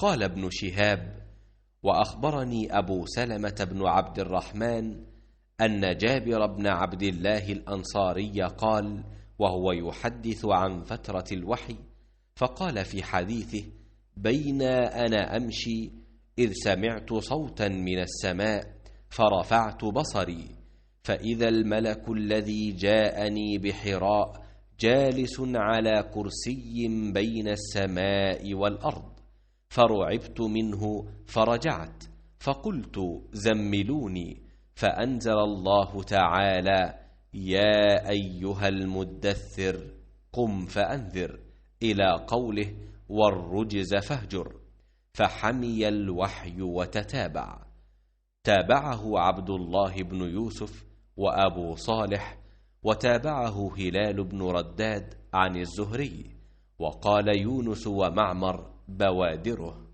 قال ابن شهاب: وأخبرني أبو سلمة بن عبد الرحمن أن جابر بن عبد الله الأنصاري قال وهو يحدث عن فترة الوحي، فقال في حديثه: بين أنا أمشي إذ سمعت صوتا من السماء فرفعت بصري، فإذا الملك الذي جاءني بحراء جالس على كرسي بين السماء والأرض، فرعبت منه فرجعت، فقلت: زملوني، فأنزل الله تعالى: يا أيها المدثر قم فأنذر، إلى قوله: والرجز فاهجر، فحمي الوحي وتتابع. تابعه عبد الله بن يوسف وأبو صالح، وتابعه هلال بن رداد عن الزهري، وقال يونس ومعمر بوادره.